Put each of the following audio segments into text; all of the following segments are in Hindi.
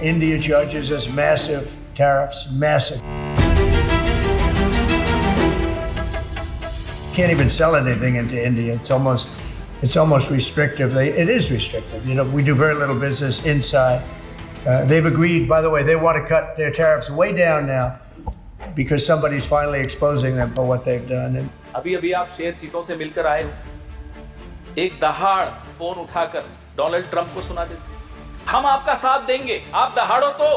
India charges us massive tariffs, massive. Can't even sell anything into India. It's almost restrictive. It is restrictive. You know, we do very little business inside. They've agreed, by the way, they want to cut their tariffs way down now because somebody's finally exposing them for what they've done. अभी आप शेयर चीतों से मिलकर आए हो, एक दहाड़ फोन उठाकर डोनाल्ड ट्रंप को सुना देते, हम आपका साथ देंगे, आप दहाड़ो तो।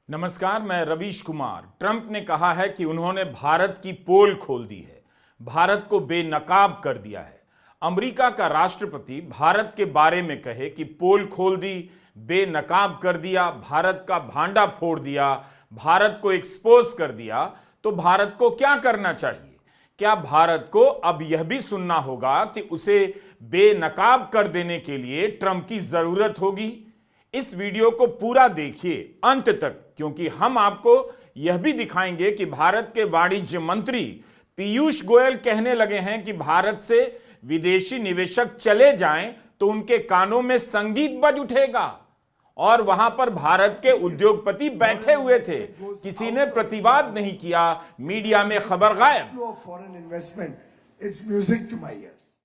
नमस्कार, मैं रवीश कुमार। ट्रंप ने कहा है कि उन्होंने भारत की पोल खोल दी है, भारत को बेनकाब कर दिया है। अमेरिका का राष्ट्रपति भारत के बारे में कहे कि पोल खोल दी, बेनकाब कर दिया, भारत का भांडा फोड़ दिया, भारत को एक्सपोज कर दिया, तो भारत को क्या करना चाहिए? क्या भारत को अब यह भी सुनना होगा कि उसे बेनकाब कर देने के लिए ट्रंप की जरूरत होगी? इस वीडियो को पूरा देखिए अंत तक, क्योंकि हम आपको यह भी दिखाएंगे कि भारत के वाणिज्य मंत्री पीयूष गोयल कहने लगे हैं कि भारत से विदेशी निवेशक चले जाएं तो उनके कानों में संगीत बज उठेगा। और वहां पर भारत के उद्योगपति बैठे हुए थे, किसी ने प्रतिवाद नहीं किया, मीडिया में खबर गायब।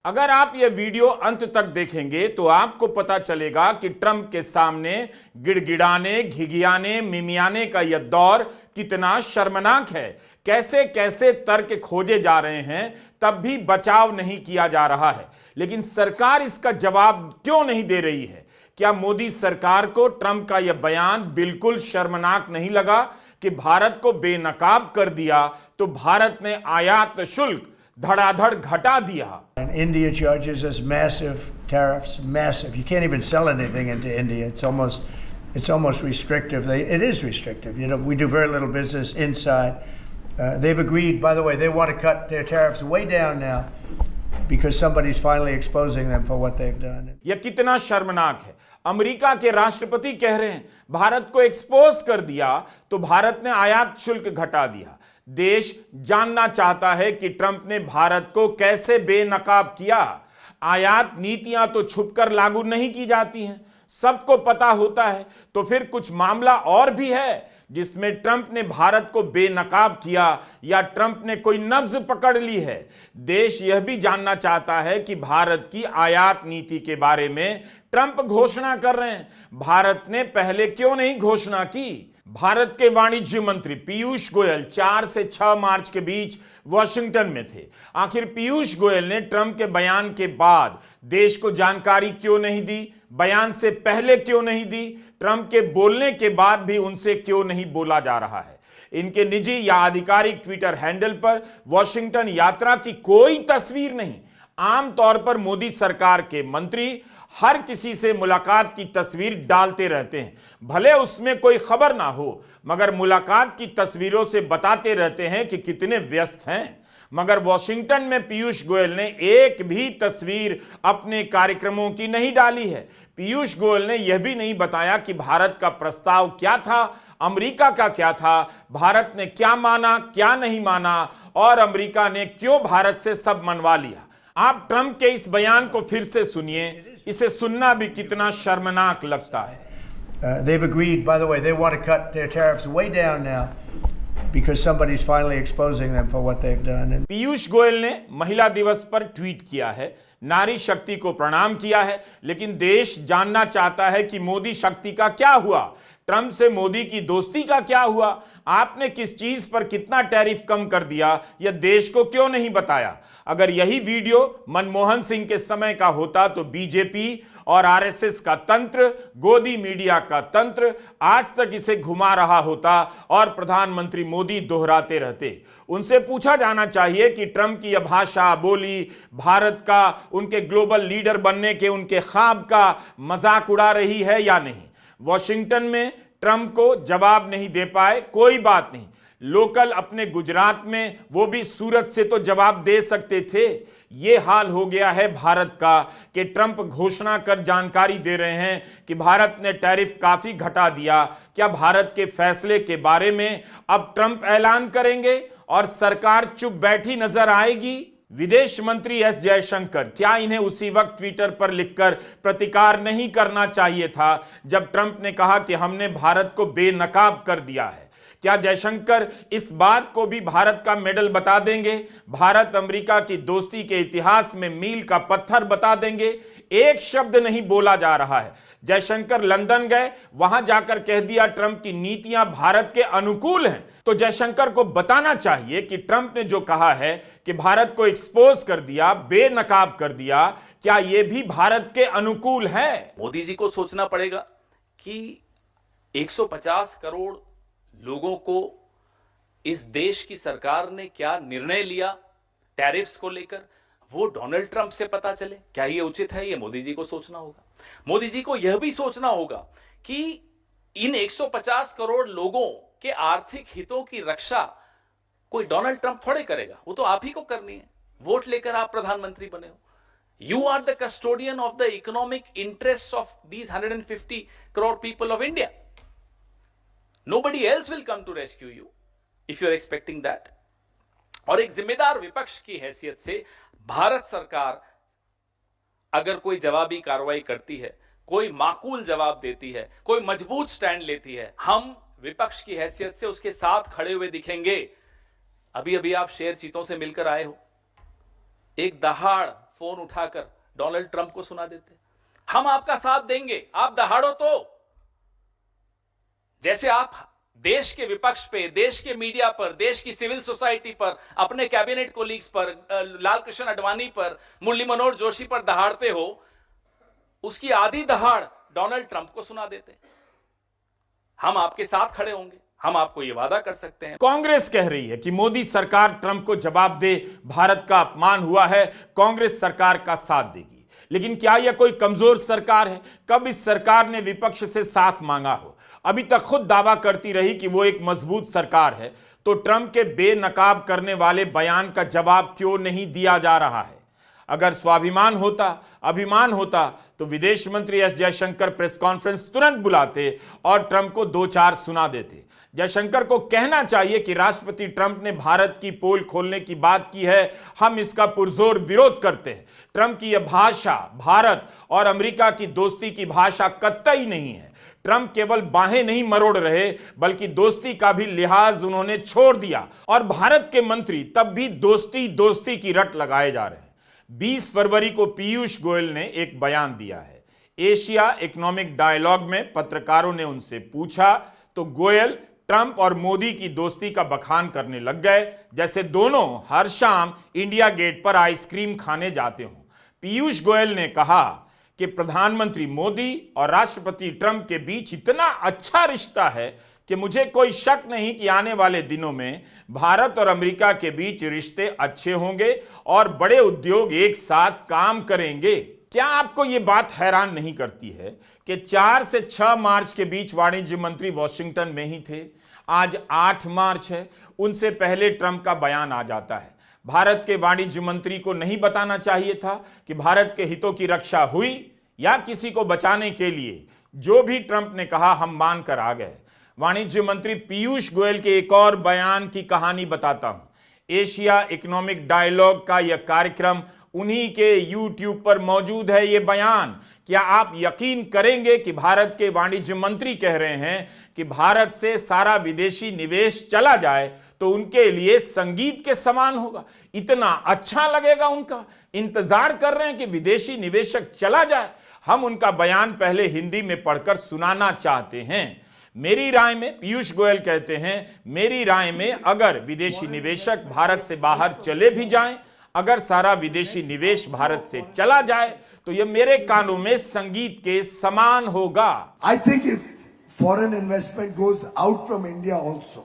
अगर आप यह वीडियो अंत तक देखेंगे तो आपको पता चलेगा कि ट्रंप के सामने गिड़गिड़ाने, घिघियाने, मिमियाने का यह दौर कितना शर्मनाक है। कैसे कैसे तर्क खोजे जा रहे हैं, तब भी बचाव नहीं किया जा रहा है। लेकिन सरकार इसका जवाब क्यों नहीं दे रही है? क्या मोदी सरकार को ट्रंप का यह बयान बिल्कुल शर्मनाक नहीं लगा कि भारत को बेनकाब कर दिया तो भारत ने आयात शुल्क धड़ाधड़ घटा दिया? India charges us massive tariffs, massive. You can't even sell anything into India. It's almost restrictive. It is restrictive. You know, we do very little business inside. They've agreed, by the way, they want to cut their tariffs way down now because somebody's finally exposing them for what they've done. यह कितना शर्मनाक है। अमेरिका के राष्ट्रपति कह रहे हैं भारत को एक्सपोज कर दिया तो भारत ने आयात शुल्क घटा दिया। देश जानना चाहता है कि ट्रंप ने भारत को कैसे बेनकाब किया। आयात नीतियां तो छुपकर लागू नहीं की जाती हैं, सबको पता होता है। तो फिर कुछ मामला और भी है जिसमें ट्रंप ने भारत को बेनकाब किया, या ट्रंप ने कोई नब्ज पकड़ ली है। देश यह भी जानना चाहता है कि भारत की आयात नीति के बारे में ट्रंप घोषणा कर रहे हैं, भारत ने पहले क्यों नहीं घोषणा की? भारत के वाणिज्य मंत्री पीयूष गोयल 4 से 6 मार्च के बीच वॉशिंगटन में थे। आखिर पीयूष गोयल ने ट्रंप के बयान के बाद देश को जानकारी क्यों नहीं दी? बयान से पहले क्यों नहीं दी? ट्रंप के बोलने के बाद भी उनसे क्यों नहीं बोला जा रहा है? इनके निजी या आधिकारिक ट्विटर हैंडल पर वॉशिंगटन यात्रा की कोई तस्वीर नहीं। आमतौर पर मोदी सरकार के मंत्री हर किसी से मुलाकात की तस्वीर डालते रहते हैं, भले उसमें कोई खबर ना हो, मगर मुलाकात की तस्वीरों से बताते रहते हैं कि कितने व्यस्त हैं। मगर वॉशिंगटन में पीयूष गोयल ने एक भी तस्वीर अपने कार्यक्रमों की नहीं डाली है। पीयूष गोयल ने यह भी नहीं बताया कि भारत का प्रस्ताव क्या था, अमेरिका का क्या था, भारत ने क्या माना, क्या नहीं माना, और अमेरिका ने क्यों भारत से सब मनवा लिया। आप ट्रंप के इस बयान को फिर से सुनिए, इसे सुनना भी कितना शर्मनाक लगता है। They've agreed, by the way, they want to cut their tariffs way down now because somebody's finally exposing them for what they've done. Piyush Goyal ने महिला दिवस पर ट्वीट किया है, नारी शक्ति को प्रणाम किया है, लेकिन देश जानना चाहता है कि मोदी शक्ति का क्या हुआ, ट्रंप से मोदी की दोस्ती का क्या हुआ, आपने किस चीज पर कितना टैरिफ कम कर दिया, यह देश को क्यों नहीं बताया? अगर यही वीडियो मनमोहन सिंह के समय का होता तो बीजेपी और आरएसएस का तंत्र, गोदी मीडिया का तंत्र आज तक इसे घुमा रहा होता और प्रधानमंत्री मोदी दोहराते रहते। उनसे पूछा जाना चाहिए कि ट्रंप की यह भाषा बोली भारत का, उनके ग्लोबल लीडर बनने के उनके ख्वाब का मजाक उड़ा रही है या नहीं। वॉशिंगटन में ट्रंप को जवाब नहीं दे पाए, कोई बात नहीं, लोकल अपने गुजरात में, वो भी सूरत से तो जवाब दे सकते थे। ये हाल हो गया है भारत का कि ट्रंप घोषणा कर जानकारी दे रहे हैं कि भारत ने टैरिफ काफी घटा दिया। क्या भारत के फैसले के बारे में अब ट्रंप ऐलान करेंगे और सरकार चुप बैठी नजर आएगी? विदेश मंत्री एस जयशंकर, क्या इन्हें उसी वक्त ट्विटर पर लिखकर प्रतिकार नहीं करना चाहिए था जब ट्रंप ने कहा कि हमने भारत को बेनकाब कर दिया है? क्या जयशंकर इस बात को भी भारत का मेडल बता देंगे, भारत अमेरिका की दोस्ती के इतिहास में मील का पत्थर बता देंगे? एक शब्द नहीं बोला जा रहा है। जयशंकर लंदन गए, वहां जाकर कह दिया ट्रंप की नीतियां भारत के अनुकूल हैं। तो जयशंकर को बताना चाहिए कि ट्रंप ने जो कहा है कि भारत को एक्सपोज कर दिया, बेनकाब कर दिया, क्या यह भी भारत के अनुकूल है? मोदी जी को सोचना पड़ेगा कि 150 करोड़ लोगों को इस देश की सरकार ने क्या निर्णय लिया टैरिफ्स को लेकर, वो डोनाल्ड ट्रंप से पता चले। क्या ये उचित है? ये मोदी जी को सोचना होगा। मोदी जी को यह भी सोचना होगा कि इन 150 करोड़ लोगों के आर्थिक हितों की रक्षा कोई डोनाल्ड ट्रंप थोड़े करेगा, वो तो आप ही को करनी है। वोट लेकर आप प्रधानमंत्री बने हो। You are the custodian of the economic interest of these 150 crore people of India. Nobody else will come to rescue you if you're expecting that. और एक जिम्मेदार विपक्ष की हैसियत से भारत सरकार अगर कोई जवाबी कार्रवाई करती है, कोई माकूल जवाब देती है, कोई मजबूत स्टैंड लेती है, हम विपक्ष की हैसियत से उसके साथ खड़े हुए दिखेंगे। अभी अभी आप शेर चीतों से मिलकर आए हो, एक दहाड़ फोन उठाकर डोनाल्ड ट्रंप को सुना देते, हम आपका साथ देंगे, आप दहाड़ो तो। जैसे आप देश के विपक्ष पे, देश के मीडिया पर, देश की सिविल सोसाइटी पर, अपने कैबिनेट कोलीग्स पर, लाल कृष्ण आडवाणी पर, मुरली मनोहर जोशी पर दहाड़ते हो, उसकी आधी दहाड़ डोनाल्ड ट्रंप को सुना देते। हम आपके साथ खड़े होंगे, हम आपको यह वादा कर सकते हैं। कांग्रेस कह रही है कि मोदी सरकार ट्रंप को जवाब दे, भारत का अपमान हुआ है, कांग्रेस सरकार का साथ देगी। लेकिन क्या यह कोई कमजोर सरकार है? कब इस सरकार ने विपक्ष से साथ मांगा हो? अभी तक खुद दावा करती रही कि वो एक मजबूत सरकार है, तो ट्रंप के बेनकाब करने वाले बयान का जवाब क्यों नहीं दिया जा रहा है? अगर स्वाभिमान होता, अभिमान होता, तो विदेश मंत्री एस जयशंकर प्रेस कॉन्फ्रेंस तुरंत बुलाते और ट्रंप को दो चार सुना देते। जयशंकर को कहना चाहिए कि राष्ट्रपति ट्रंप ने भारत की पोल खोलने की बात की है, हम इसका पुरजोर विरोध करते हैं। ट्रंप की यह भाषा भारत और अमेरिका की दोस्ती की भाषा कतई नहीं है। ट्रंप केवल बाहें नहीं मरोड़ रहे, बल्कि दोस्ती का भी लिहाज उन्होंने छोड़ दिया और भारत के मंत्री तब भी दोस्ती दोस्ती की रट लगाए जा रहे हैं। 20 फरवरी को पीयूष गोयल ने एक बयान दिया है। एशिया इकोनॉमिक डायलॉग में पत्रकारों ने उनसे पूछा तो गोयल ट्रंप और मोदी की दोस्ती का बखान करने लग गए, जैसे दोनों हर शाम इंडिया गेट पर आइसक्रीम खाने जाते हों। पीयूष गोयल ने कहा कि प्रधानमंत्री मोदी और राष्ट्रपति ट्रंप के बीच इतना अच्छा रिश्ता है कि मुझे कोई शक नहीं कि आने वाले दिनों में भारत और अमेरिका के बीच रिश्ते अच्छे होंगे और बड़े उद्योग एक साथ काम करेंगे। क्या आपको यह बात हैरान नहीं करती है कि 4 से 6 मार्च के बीच वाणिज्य मंत्री वॉशिंगटन में ही थे? आज 8 मार्च है, उनसे पहले ट्रंप का बयान आ जाता है। भारत के वाणिज्य मंत्री को नहीं बताना चाहिए था कि भारत के हितों की रक्षा हुई, या किसी को बचाने के लिए जो भी ट्रंप ने कहा हम मानकर आ गए? वाणिज्य मंत्री पीयूष गोयल के एक और बयान की कहानी बताता हूं। एशिया इकोनॉमिक डायलॉग का यह कार्यक्रम उन्हीं के यूट्यूब पर मौजूद है। यह बयान, क्या आप यकीन करेंगे कि भारत के वाणिज्य मंत्री कह रहे हैं कि भारत से सारा विदेशी निवेश चला जाए तो उनके लिए संगीत के समान होगा, इतना अच्छा लगेगा उनका। इंतजार कर रहे हैं कि विदेशी निवेशक चला जाए। हम उनका बयान पहले हिंदी में पढ़कर सुनाना चाहते हैं। मेरी राय में, पीयूष गोयल कहते हैं, मेरी राय में अगर विदेशी निवेशक भारत से बाहर चले भी जाएं, अगर सारा विदेशी निवेश भारत से चला जाए तो यह मेरे कानों में संगीत के समान होगा। I think if foreign investment goes out from India also,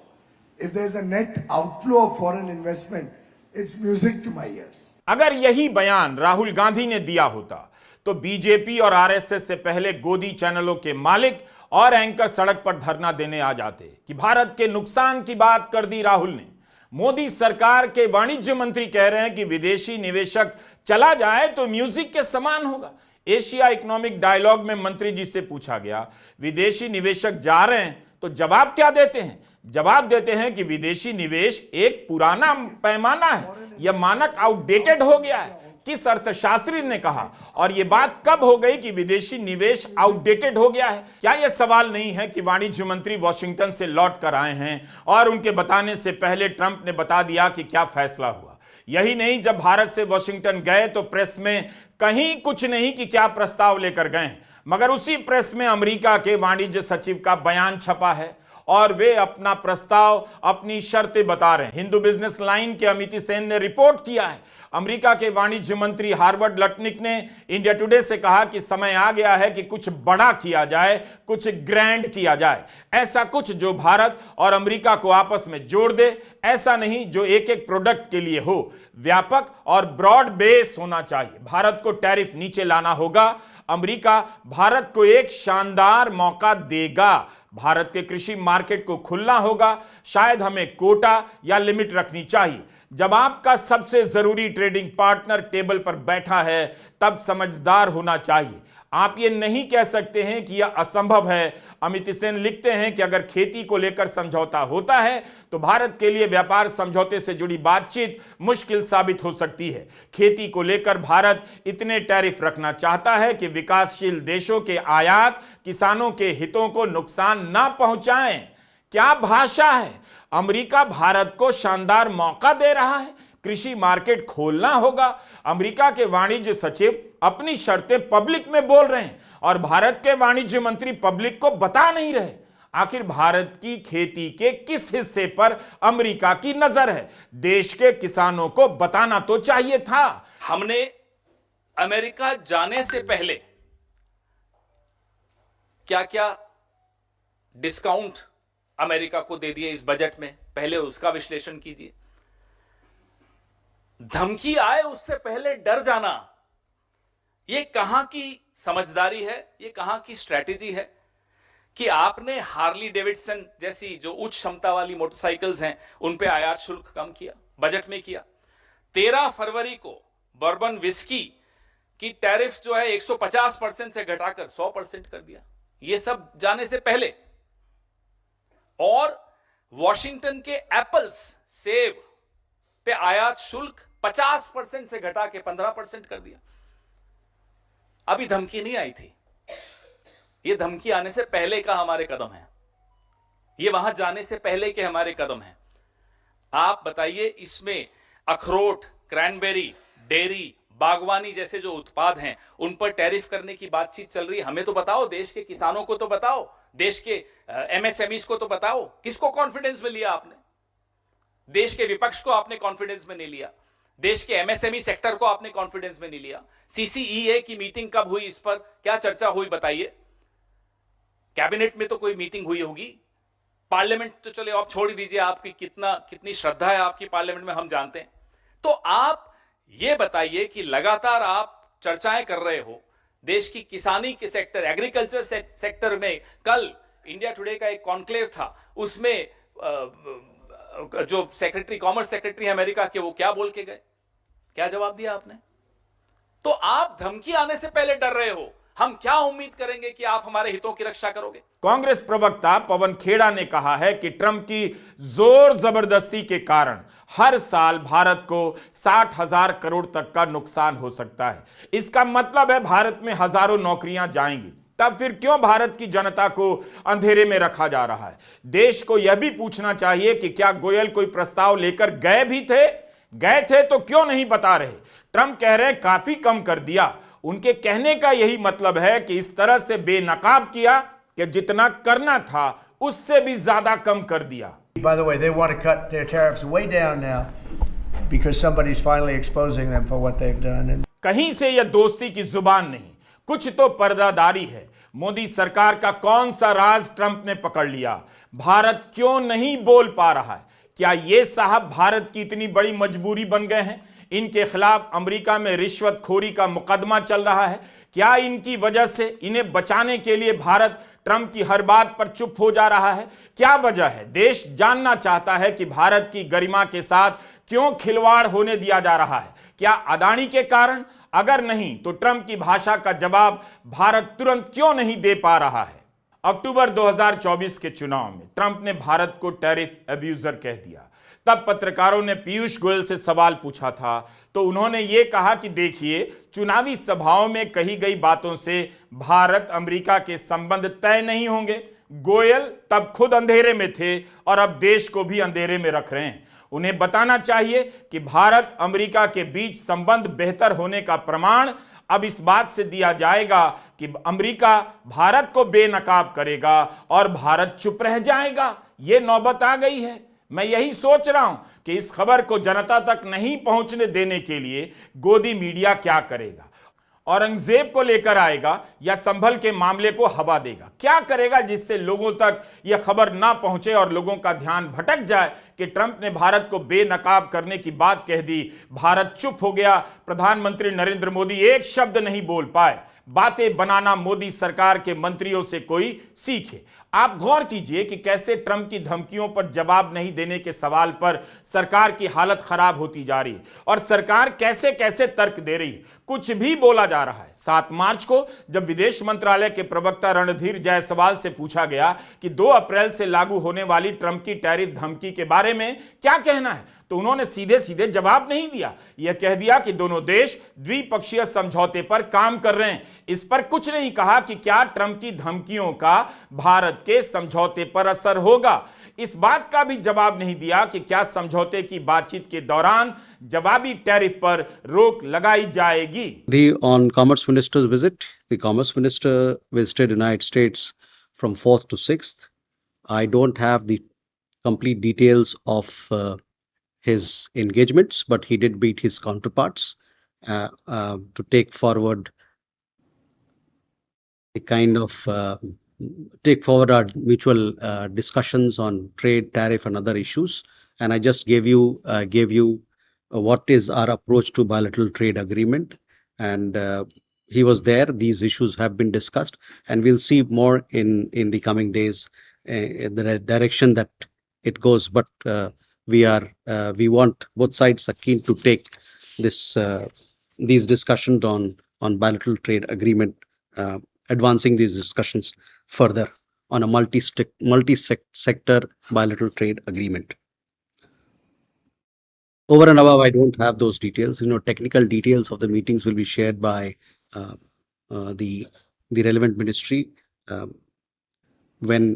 if there's a net outflow of foreign investment, it's music to my ears. अगर यही बयान राहुल गांधी ने दिया होता तो बीजेपी और आरएसएस से पहले गोदी चैनलों के मालिक और एंकर सड़क पर धरना देने आ जाते कि भारत के नुकसान की बात कर दी राहुल ने। मोदी सरकार के वाणिज्य मंत्री कह रहे हैं कि विदेशी निवेशक चला जाए तो म्यूजिक के समान होगा। एशिया इकोनॉमिक डायलॉग में मंत्री जी से पूछा गया, विदेशी निवेशक जा रहे हैं तो जवाब क्या देते हैं? जवाब देते हैं कि विदेशी निवेश एक पुराना पैमाना है, यह मानक आउटडेटेड हो गया है। किस अर्थशास्त्री ने कहा? और यह बात कब हो गई कि विदेशी निवेश आउटडेटेड हो गया है? क्या यह सवाल नहीं है कि वाणिज्य मंत्री वॉशिंगटन से लौट कर आए हैं और उनके बताने से पहले ट्रंप ने बता दिया कि क्या फैसला हुआ? यही नहीं, जब भारत से वॉशिंगटन गए तो प्रेस में कहीं कुछ नहीं कि क्या प्रस्ताव लेकर गए, मगर उसी प्रेस में अमेरिका के वाणिज्य सचिव का बयान छपा है और वे अपना प्रस्ताव, अपनी शर्तें बता रहे हैं। हिंदू बिजनेस लाइन के अमिति सेन ने रिपोर्ट किया है। अमेरिका के वाणिज्य मंत्री हार्वर्ड लटनिक ने इंडिया टुडे से कहा कि समय आ गया है कि कुछ बड़ा किया जाए, कुछ ग्रैंड किया जाए, ऐसा कुछ जो भारत और अमेरिका को आपस में जोड़ दे, ऐसा नहीं जो एक एक प्रोडक्ट के लिए हो। व्यापक और ब्रॉड बेस होना चाहिए। भारत को टैरिफ नीचे लाना होगा। अमेरिका भारत को एक शानदार मौका देगा। भारत के कृषि मार्केट को खुलना होगा। शायद हमें कोटा या लिमिट रखनी चाहिए। जब आपका सबसे जरूरी ट्रेडिंग पार्टनर टेबल पर बैठा है, तब समझदार होना चाहिए। आप ये नहीं कह सकते हैं कि यह असंभव है। अमित सेन लिखते हैं कि अगर खेती को लेकर समझौता होता है तो भारत के लिए व्यापार समझौते से जुड़ी बातचीत मुश्किल साबित हो सकती है। खेती को लेकर भारत इतने टैरिफ रखना चाहता है कि विकासशील देशों के आयात किसानों के हितों को नुकसान ना पहुंचाएं। क्या भाषा है! अमेरिका भारत को शानदार मौका दे रहा है। कृषि मार्केट खोलना होगा। अमेरिका के वाणिज्य सचिव अपनी शर्तें पब्लिक में बोल रहे हैं और भारत के वाणिज्य मंत्री पब्लिक को बता नहीं रहे। आखिर भारत की खेती के किस हिस्से पर अमेरिका की नजर है? देश के किसानों को बताना तो चाहिए था। हमने अमेरिका जाने से पहले क्या क्या डिस्काउंट अमेरिका को दे दिए इस बजट में, पहले उसका विश्लेषण कीजिए। धमकी आए उससे पहले डर जाना, यह कहां की समझदारी है, यह कहां की स्ट्रैटेजी है कि आपने हार्ली डेविडसन जैसी जो उच्च क्षमता वाली मोटरसाइकिल्स हैं उन पे आयात शुल्क कम किया, बजट में किया। 13 फरवरी को बर्बन विस्की की टैरिफ जो है 150% से घटाकर 100% कर दिया, यह सब जाने से पहले। और वॉशिंगटन के एप्पल्स, सेब पे आयात शुल्क 50% से घटा के 15% कर दिया। अभी धमकी नहीं आई थी, यह धमकी आने से पहले का हमारे कदम है, यह वहां जाने से पहले के हमारे कदम है। आप बताइए, इसमें अखरोट, क्रैनबेरी, डेयरी, बागवानी जैसे जो उत्पाद हैं उन पर टैरिफ करने की बातचीत चल रही है। हमें तो बताओ, देश के किसानों को तो बताओ, देश के एमएसएमईज को तो बताओ। किसको कॉन्फिडेंस में लिया आपने? देश के विपक्ष को आपने कॉन्फिडेंस में नहीं लिया, देश के एमएसएमई सेक्टर को आपने कॉन्फिडेंस में नहीं लिया। सीसीईए की मीटिंग कब हुई, इस पर क्या चर्चा हुई बताइए? कैबिनेट में तो कोई मीटिंग हुई होगी, पार्लियामेंट तो चले आप छोड़ दीजिए, आपकी कितनी श्रद्धा है आपकी पार्लियामेंट में, हम जानते हैं। तो आप ये बताइए कि लगातार आप चर्चाएं कर रहे हो देश की किसानी के सेक्टर, एग्रीकल्चर सेक्टर में। कल इंडिया टुडे का एक कॉन्क्लेव था, उसमें जो सेक्रेटरी, कॉमर्स सेक्रेटरी अमेरिका के, वो क्या बोल के गए, क्या जवाब दिया आपने? तो आप धमकी आने से पहले डर रहे हो, हम क्या उम्मीद करेंगे कि आप हमारे हितों की रक्षा करोगे? कांग्रेस प्रवक्ता पवन खेड़ा ने कहा है कि ट्रंप की जोर जबरदस्ती के कारण हर साल भारत को 60,000 करोड़ तक का नुकसान हो सकता है। इसका मतलब है भारत में हजारों नौकरियां जाएंगी। तब फिर क्यों भारत की जनता को अंधेरे में रखा जा रहा है? देश को यह भी पूछना चाहिए कि क्या गोयल कोई प्रस्ताव लेकर गए थे तो क्यों नहीं बता रहे? ट्रंप कह रहे काफी कम कर दिया। उनके कहने का यही मतलब है कि इस तरह से बेनकाब किया कि जितना करना था उससे भी ज्यादा कम कर दिया। By the way, they want to cut their tariffs way down now because somebody's finally exposing them for what they've done. And कहीं से यह दोस्ती की जुबान नहीं, कुछ तो पर्दादारी है। मोदी सरकार का कौन सा राज ट्रंप ने पकड़ लिया? भारत क्यों नहीं बोल पा रहा है? क्या ये साहब भारत की इतनी बड़ी मजबूरी बन गए हैं? इनके खिलाफ अमेरिका में रिश्वतखोरी का मुकदमा चल रहा है। क्या इनकी वजह से, इन्हें बचाने के लिए भारत ट्रंप की हर बात पर चुप हो जा रहा है? क्या वजह है? देश जानना चाहता है कि भारत की गरिमा के साथ क्यों खिलवाड़ होने दिया जा रहा है? क्या अदानी के कारण? अगर नहीं तो ट्रंप की भाषा का जवाब भारत तुरंत क्यों नहीं दे पा रहा है? अक्टूबर 2024 के चुनाव में ट्रंप ने भारत को टैरिफ अब्यूजर कह दिया। तब पत्रकारों ने पीयूष गोयल से सवाल पूछा था तो उन्होंने ये कहा कि देखिए, चुनावी सभाओं में कही गई बातों से भारत अमेरिका के संबंध तय नहीं होंगे। गोयल तब खुद अंधेरे में थे और अब देश को भी अंधेरे में रख रहे हैं। उन्हें बताना चाहिए कि भारत अमेरिका के बीच संबंध बेहतर होने का प्रमाण अब इस बात से दिया जाएगा कि अमेरिका भारत को बेनकाब करेगा और भारत चुप रह जाएगा। यह नौबत आ गई है। मैं यही सोच रहा हूं कि इस खबर को जनता तक नहीं पहुंचने देने के लिए गोदी मीडिया क्या करेगा। औरंगजेब को लेकर आएगा या संभल के मामले को हवा देगा? क्या करेगा जिससे लोगों तक यह खबर ना पहुंचे और लोगों का ध्यान भटक जाए कि ट्रंप ने भारत को बेनकाब करने की बात कह दी, भारत चुप हो गया, प्रधानमंत्री नरेंद्र मोदी एक शब्द नहीं बोल पाए। बातें बनाना मोदी सरकार के मंत्रियों से कोई सीखे। आप गौर कीजिए कि कैसे ट्रंप की धमकियों पर जवाब नहीं देने के सवाल पर सरकार की हालत खराब होती जा रही है और सरकार कैसे कैसे तर्क दे रही है। कुछ भी बोला जा रहा है। 7 मार्च को जब विदेश मंत्रालय के प्रवक्ता रणधीर जायसवाल से पूछा गया कि 2 अप्रैल से लागू होने वाली ट्रंप की टैरिफ धमकी के बारे में क्या कहना है, तो उन्होंने सीधे सीधे जवाब नहीं दिया। यह कह दिया कि दोनों देश द्विपक्षीय समझौते पर काम कर रहे हैं। इस पर कुछ नहीं कहा कि क्या ट्रंप की धमकियों का भारत के समझौते पर असर होगा। इस बात का भी जवाब नहीं दिया कि क्या समझौते की बातचीत के दौरान जवाबी टैरिफ पर रोक लगाई जाएगी। On Commerce Minister's visit, the Commerce Minister visited United States from 4th to 6th. I don't have the complete details of his engagements, but he did meet his counterparts to take forward the kind of take forward our mutual discussions on trade, tariff, and other issues. And I just gave you what is our approach to bilateral trade agreement. And he was there. These issues have been discussed, and we'll see more in the coming days in the direction that it goes. But we want both sides are keen to take these discussions on bilateral trade agreement, advancing these discussions further on a multi-sector bilateral trade agreement. Over and above, I don't have those details. Technical details of the meetings will be shared by the relevant ministry when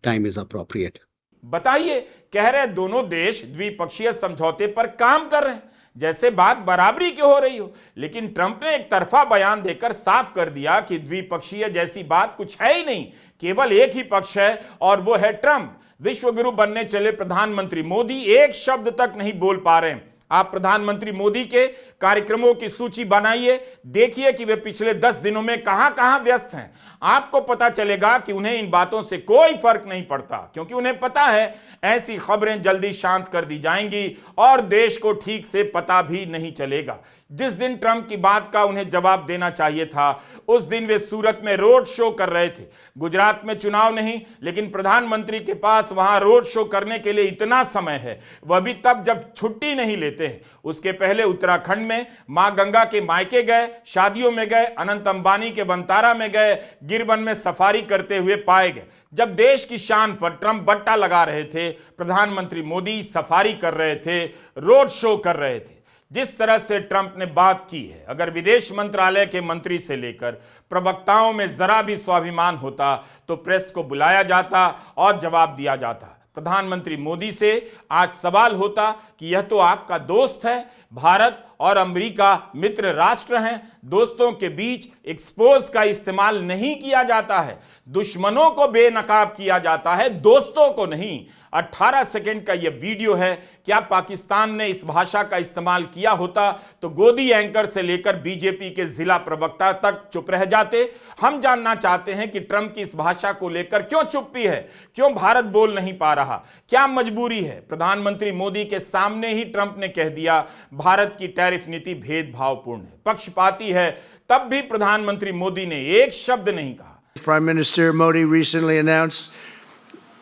time is appropriate. बताइए, कह रहे दोनों देश द्विपक्षीय समझौते पर काम कर रहे हैं, जैसे बात बराबरी की हो रही हो। लेकिन ट्रंप ने एक तरफा बयान देकर साफ कर दिया कि द्विपक्षीय जैसी बात कुछ है ही नहीं, केवल एक ही पक्ष है और वो है ट्रंप। विश्वगुरु बनने चले प्रधानमंत्री मोदी एक शब्द तक नहीं बोल पा रहे हैं। आप प्रधानमंत्री मोदी के कार्यक्रमों की सूची बनाइए, देखिए कि वे पिछले 10 दिनों में कहां व्यस्त हैं। आपको पता चलेगा कि उन्हें इन बातों से कोई फर्क नहीं पड़ता, क्योंकि उन्हें पता है ऐसी खबरें जल्दी शांत कर दी जाएंगी और देश को ठीक से पता भी नहीं चलेगा। जिस दिन ट्रंप की बात का उन्हें जवाब देना चाहिए था, उस दिन वे सूरत में रोड शो कर रहे थे। गुजरात में चुनाव नहीं, लेकिन प्रधानमंत्री के पास वहां रोड शो करने के लिए इतना समय है, वह भी तब जब छुट्टी नहीं लेते हैं। उसके पहले उत्तराखंड में मां गंगा के मायके गए, शादियों में गए, अनंत अंबानी के वंतारा में गए, गिरवन में सफारी करते हुए पाए गए। जब देश की शान पर ट्रंप बट्टा लगा रहे थे, प्रधानमंत्री मोदी सफारी कर रहे थे, रोड शो कर रहे थे। जिस तरह से ट्रंप ने बात की है, अगर विदेश मंत्रालय के मंत्री से लेकर प्रवक्ताओं में जरा भी स्वाभिमान होता तो प्रेस को बुलाया जाता और जवाब दिया जाता। प्रधानमंत्री मोदी से आज सवाल होता कि यह तो आपका दोस्त है, भारत और अमेरिका मित्र राष्ट्र हैं, दोस्तों के बीच एक्सपोज का इस्तेमाल नहीं किया जाता है, दुश्मनों को बेनकाब किया जाता है, दोस्तों को नहीं। 18 सेकंड का यह वीडियो है। क्या पाकिस्तान ने इस भाषा का इस्तेमाल किया होता तो गोदी एंकर से लेकर बीजेपी के जिला प्रवक्ता तक चुप रह जाते। हम जानना चाहते हैं कि ट्रंप की इस भाषा को लेकर क्यों चुप्पी है, क्यों भारत बोल नहीं पा रहा, क्या मजबूरी है। प्रधानमंत्री मोदी के सामने ही ट्रंप ने कह दिया भारत की टैरिफ नीति भेदभावपूर्ण है, पक्षपाती है, तब भी प्रधानमंत्री मोदी ने एक शब्द नहीं कहा। Prime Minister Modi recently announced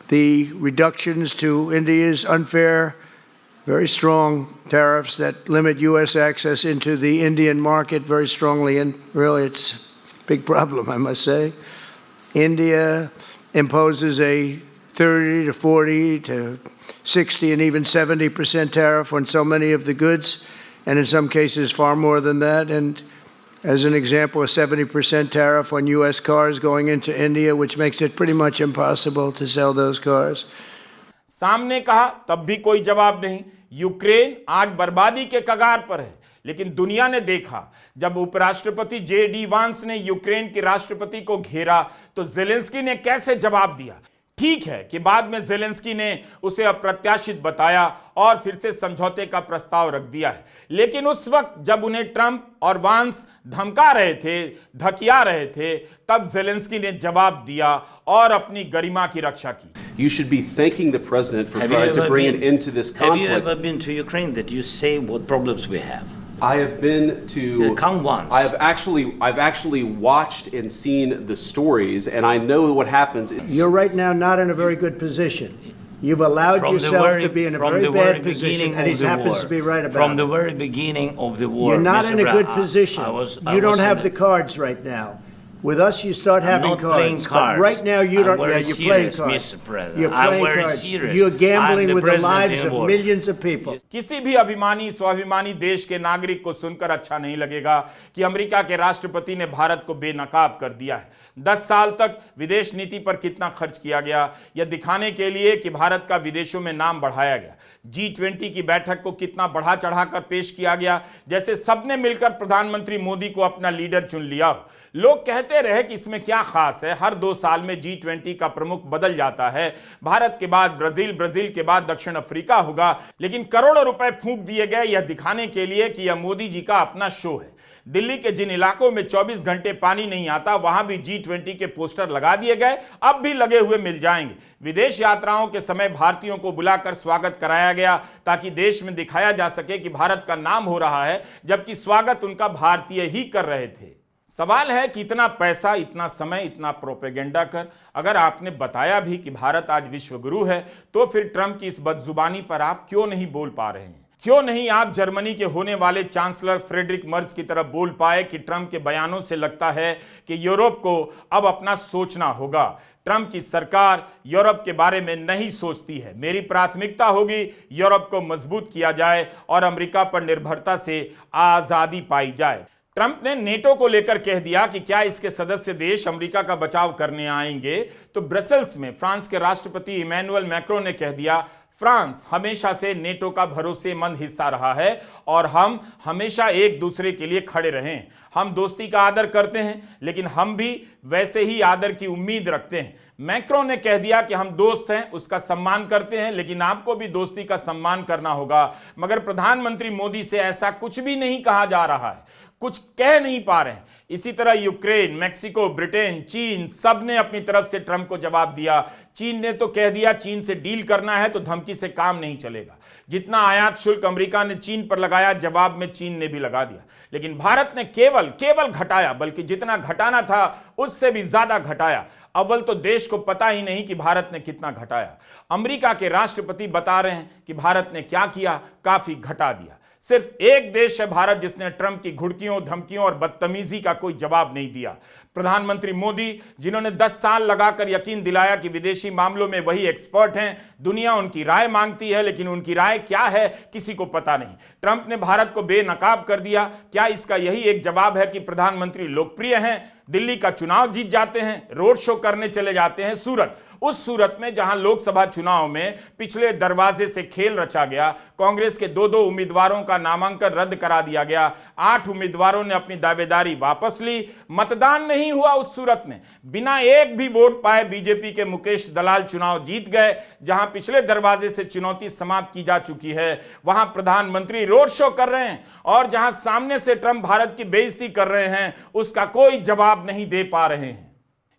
the reductions to India's unfair, very strong tariffs that limit U.S. access into the Indian market very strongly, and really it's a big problem, I must say. India imposes a 30 to 40 to 60 and even 70% tariff on so many of the goods, and in some cases far more than that. And as an example, a 70% tariff on U.S. cars going into India, which makes it pretty much impossible to sell those cars. सामने कहा तब भी कोई जवाब नहीं। यूक्रेन आज बर्बादी के कगार पर है, लेकिन दुनिया ने देखा जब उपराष्ट्रपति जे.डी. वांस ने यूक्रेन के राष्ट्रपति को घेरा तो जेलेंस्की ने कैसे जवाब दिया। ठीक है कि बाद में जेलेंस्की ने उसे अप्रत्याशित बताया और फिर से समझौते का प्रस्ताव रख दिया है, लेकिन उस वक्त जब उन्हें ट्रंप और वांस धमका रहे थे, धकिया रहे थे, तब जेलेंस्की ने जवाब दिया और अपनी गरिमा की रक्षा की। You should be thanking the president for trying to bring an end to this conflict. Have you ever been to Ukraine that you say what problems we have? I have been to. Come once. I've actually watched and seen the stories, and I know what happens. You're right now not in a very good position. You've allowed yourself to be in a very bad position, and he happens to be right about it. From the very beginning of the war. You're not Mr. in a Brown, good position. You don't have the cards right now. With us, you start having not playing cards. cards. But right now, you don't. I'm very Yeah, you're playing serious, cards. Mr. President. You're I'm playing very cards. serious. You're I'm gambling the with the president lives in of war. millions of people. किसी भी अभिमानी स्वाभिमानी देश के नागरिक को सुनकर अच्छा नहीं लगेगा कि अमेरिका के राष्ट्रपति ने भारत को बेनकाब कर दिया है। 10 साल तक विदेश नीति पर कितना खर्च किया गया, यह दिखाने के लिए कि भारत का विदेशों में नाम बढ़ाया गया। G20 की बैठक को कितना बढ़ा चढ़ाकर पेश किया गया, जैसे सबने मिलकर प्रधानमंत्री मोदी को अपना लीडर चुन लिया हो। लोग कहते रहे कि इसमें क्या खास है, हर 2 साल में G20 का प्रमुख बदल जाता है, भारत के बाद ब्राजील, ब्राजील के बाद दक्षिण अफ्रीका होगा, लेकिन करोड़ों रुपए फूंक दिए गए यह दिखाने के लिए कि यह मोदी जी का अपना शो है। दिल्ली के जिन इलाकों में 24 घंटे पानी नहीं आता, वहां भी G20 के पोस्टर लगा दिए गए, अब भी लगे हुए मिल जाएंगे। विदेश यात्राओं के समय भारतीयों को बुलाकर स्वागत कराया गया ताकि देश में दिखाया जा सके कि भारत का नाम हो रहा है, जबकि स्वागत उनका भारतीय ही कर रहे थे। सवाल है कि इतना पैसा, इतना समय, इतना प्रोपेगेंडा कर अगर आपने बताया भी कि भारत आज विश्व गुरु है, तो फिर ट्रंप की इस बदजुबानी पर आप क्यों नहीं बोल पा रहे हैं? क्यों नहीं आप जर्मनी के होने वाले चांसलर फ्रेडरिक मर्ज की तरफ बोल पाए कि ट्रंप के बयानों से लगता है कि यूरोप को अब अपना सोचना होगा। ट्रंप की सरकार यूरोप के बारे में नहीं सोचती है। मेरी प्राथमिकता होगी यूरोप को मजबूत किया जाए और अमेरिका पर निर्भरता से आजादी पाई जाए। ट्रंप ने नेटो को लेकर कह दिया कि क्या इसके सदस्य देश अमेरिका का बचाव करने आएंगे, तो ब्रसेल्स में फ्रांस के राष्ट्रपति इमैनुअल मैक्रोन ने कह दिया, फ्रांस हमेशा से नेटो का भरोसेमंद हिस्सा रहा है और हम हमेशा एक दूसरे के लिए खड़े रहे। हम दोस्ती का आदर करते हैं, लेकिन हम भी वैसे ही आदर की उम्मीद रखते हैं। मैक्रोन ने कह दिया कि हम दोस्त हैं, उसका सम्मान करते हैं, लेकिन आपको भी दोस्ती का सम्मान करना होगा। मगर प्रधानमंत्री मोदी से ऐसा कुछ भी नहीं कहा जा रहा है, कुछ कह नहीं पा रहे हैं। इसी तरह यूक्रेन, मेक्सिको, ब्रिटेन, चीन सब ने अपनी तरफ से ट्रंप को जवाब दिया। चीन ने तो कह दिया चीन से डील करना है तो धमकी से काम नहीं चलेगा। जितना आयात शुल्क अमेरिका ने चीन पर लगाया, जवाब में चीन ने भी लगा दिया। लेकिन भारत ने केवल घटाया, बल्कि जितना घटाना था उससे भी ज्यादा घटाया। अव्वल तो देश को पता ही नहीं कि भारत ने कितना घटाया। अमेरिका के राष्ट्रपति बता रहे हैं कि भारत ने क्या किया, काफी घटा दिया। सिर्फ एक देश है भारत जिसने ट्रंप की घुड़कियों, धमकियों और बदतमीजी का कोई जवाब नहीं दिया। प्रधानमंत्री मोदी, जिन्होंने 10 साल लगाकर यकीन दिलाया कि विदेशी मामलों में वही एक्सपर्ट हैं, दुनिया उनकी राय मांगती है, लेकिन उनकी राय क्या है किसी को पता नहीं। ट्रंप ने भारत को बेनकाब कर दिया। क्या इसका यही एक जवाब है कि प्रधानमंत्री लोकप्रिय हैं, दिल्ली का चुनाव जीत जाते हैं, रोड शो करने चले जाते हैं सूरत, उस सूरत में जहां लोकसभा चुनाव में पिछले दरवाजे से खेल रचा गया, कांग्रेस के 2 उम्मीदवारों का नामांकन रद्द करा दिया गया, 8 उम्मीदवारों ने अपनी दावेदारी वापस ली, मतदान नहीं हुआ उस सूरत में, बिना एक भी वोट पाए बीजेपी के मुकेश दलाल चुनाव जीत गए। जहां पिछले दरवाजे से चुनौती समाप्त की जा चुकी है, वहां प्रधानमंत्री रोड शो कर रहे हैं, और जहां सामने से ट्रंप भारत की बेइज्जती कर रहे हैं, उसका कोई जवाब नहीं दे पा रहे हैं।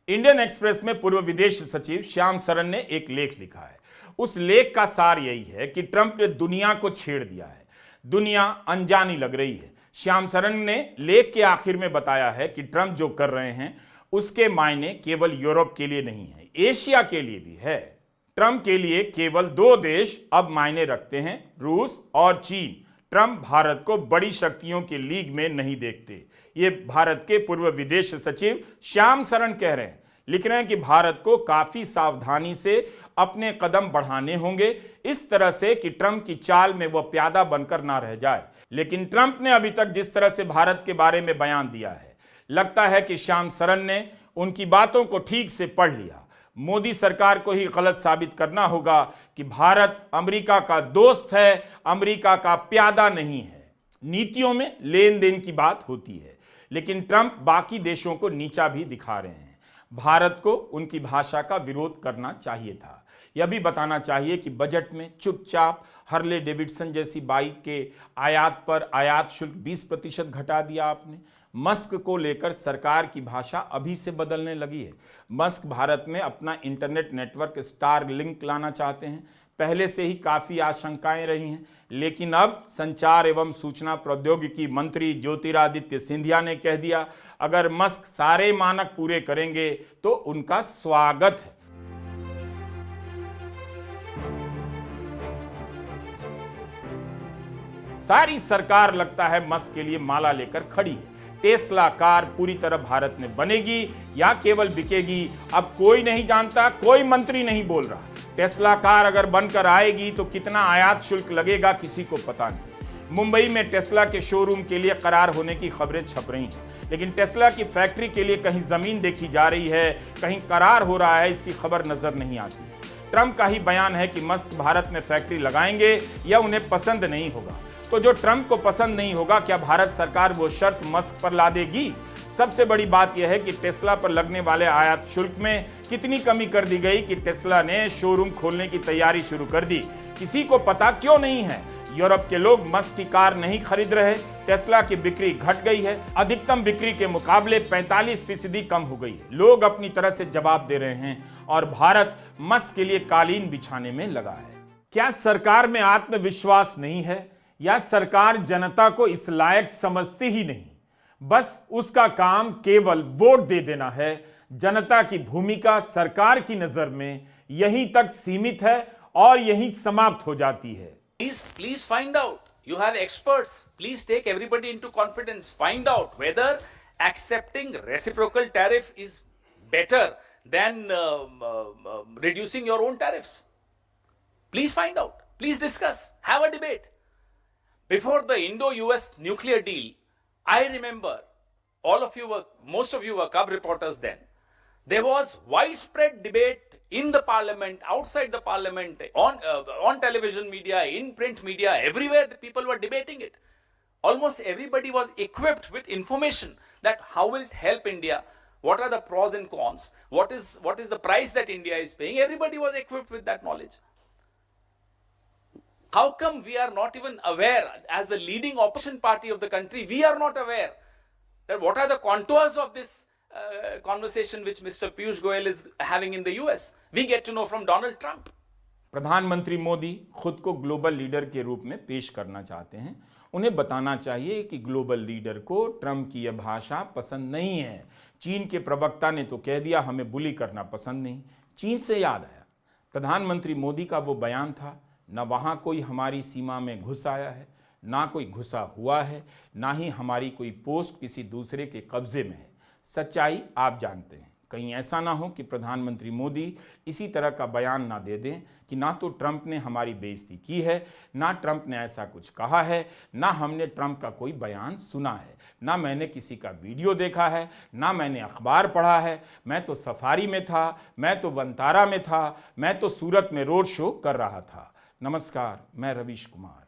इंडियन एक्सप्रेस में पूर्व विदेश सचिव श्याम सरन ने एक लेख लिखा है। उस लेख का सार यही है कि ट्रंप ने दुनिया को छेड़ दिया है, दुनिया अनजानी लग रही है। श्याम सरन ने लेख के आखिर में बताया है कि ट्रंप जो कर रहे हैं उसके मायने केवल यूरोप के लिए नहीं है, एशिया के लिए भी है। ट्रंप के लिए केवल 2 देश अब मायने रखते हैं, रूस और चीन। ट्रंप भारत को बड़ी शक्तियों के लीग में नहीं देखते, ये भारत के पूर्व विदेश सचिव श्याम सरन कह रहे हैं। लिख रहे हैं कि भारत को काफी सावधानी से अपने कदम बढ़ाने होंगे, इस तरह से कि ट्रंप की चाल में वह प्यादा बनकर ना रह जाए। लेकिन ट्रंप ने अभी तक जिस तरह से भारत के बारे में बयान दिया है, लगता है कि श्याम सरन ने उनकी बातों को ठीक से पढ़ लिया। मोदी सरकार को ही गलत साबित करना होगा कि भारत अमेरिका का दोस्त है, अमेरिका का प्यादा नहीं है। नीतियों में लेन देन की बात होती है, लेकिन ट्रंप बाकी देशों को नीचा भी दिखा रहे हैं। भारत को उनकी भाषा का विरोध करना चाहिए था। यह भी बताना चाहिए कि बजट में चुपचाप हार्ले डेविडसन जैसी बाइक के आयात पर आयात शुल्क 20% घटा दिया आपने। मस्क को लेकर सरकार की भाषा अभी से बदलने लगी है। मस्क भारत में अपना इंटरनेट नेटवर्क स्टारलिंक लाना चाहते हैं। पहले से ही काफी आशंकाएं रही हैं, लेकिन अब संचार एवं सूचना प्रौद्योगिकी मंत्री ज्योतिरादित्य सिंधिया ने कह दिया, अगर मस्क सारे मानक पूरे करेंगे तो उनका स्वागत है। सारी सरकार लगता है मस्क के लिए माला लेकर खड़ी है। टेस्ला कार पूरी तरह भारत में बनेगी या केवल बिकेगी, अब कोई नहीं जानता, कोई मंत्री नहीं बोल रहा। टेस्ला कार अगर बनकर आएगी तो कितना आयात शुल्क लगेगा किसी को पता नहीं। मुंबई में टेस्ला के शोरूम के लिए करार होने की खबरें छप रही हैं, लेकिन टेस्ला की फैक्ट्री के लिए कहीं जमीन देखी जा रही है, कहीं करार हो रहा है, इसकी खबर नजर नहीं आती। ट्रंप का ही बयान है कि मस्क भारत में फैक्ट्री लगाएंगे या उन्हें पसंद नहीं होगा। तो जो ट्रंप को पसंद नहीं होगा, क्या भारत सरकार वो शर्त मस्क पर ला देगी? सबसे बड़ी बात यह है कि टेस्ला पर लगने वाले आयात शुल्क में कितनी कमी कर दी गई कि टेस्ला ने शोरूम खोलने की तैयारी शुरू कर दी। किसी को पता क्यों नहीं है? यूरोप के लोग मस्क की कार नहीं खरीद रहे, टेस्ला की बिक्री घट गई है, अधिकतम बिक्री के मुकाबले 45% कम हो गई है। लोग अपनी तरह से जवाब दे रहे हैं और भारत मस्क के लिए कालीन बिछाने में लगा है। क्या सरकार में आत्मविश्वास नहीं है या सरकार जनता को इस लायक समझती ही नहीं? बस उसका काम केवल वोट दे देना है। जनता की भूमिका सरकार की नजर में यहीं तक सीमित है और यहीं समाप्त हो जाती है। Please find out. You have experts. Please take everybody into confidence. Find out whether accepting reciprocal tariff is better than reducing your own tariffs. Please find out. Please discuss. Have a debate. Before the Indo-US nuclear deal, I remember most of you were cub reporters then. There was widespread debate in the parliament, outside the parliament, on television media, in print media, everywhere the people were debating it. Almost everybody was equipped with information that how will it help India, what are the pros and cons, what is the price that India is paying. Everybody was equipped with that knowledge. How come we are not even aware, as the leading opposition party of the country, we are not aware that what are the contours of this conversation which Mr. Piyush Goyal is having in the US? We get to know from Donald Trump. प्रधानमंत्री मोदी खुद को ग्लोबल लीडर के रूप में पेश करना चाहते हैं। उन्हें बताना चाहिए कि ग्लोबल लीडर को ट्रंप की यह भाषा पसंद नहीं है। चीन के प्रवक्ता ने तो कह दिया हमें बुली करना पसंद नहीं। चीन से याद आया, प्रधानमंत्री मोदी का वो बयान था, न वहाँ कोई हमारी सीमा में घुस आया है, ना कोई घुसा हुआ है, ना ही हमारी कोई पोस्ट किसी दूसरे के कब्जे में है। सच्चाई आप जानते हैं। कहीं ऐसा ना हो कि प्रधानमंत्री मोदी इसी तरह का बयान ना दे दें कि ना तो ट्रंप ने हमारी बेइज्जती की है, ना ट्रंप ने ऐसा कुछ कहा है, ना हमने ट्रंप का कोई बयान सुना है, ना मैंने किसी का वीडियो देखा है, ना मैंने अखबार पढ़ा है। मैं तो सफारी में था, मैं तो वनतारा में था, मैं तो सूरत में रोड शो कर रहा था। नमस्कार, मैं रवीश कुमार।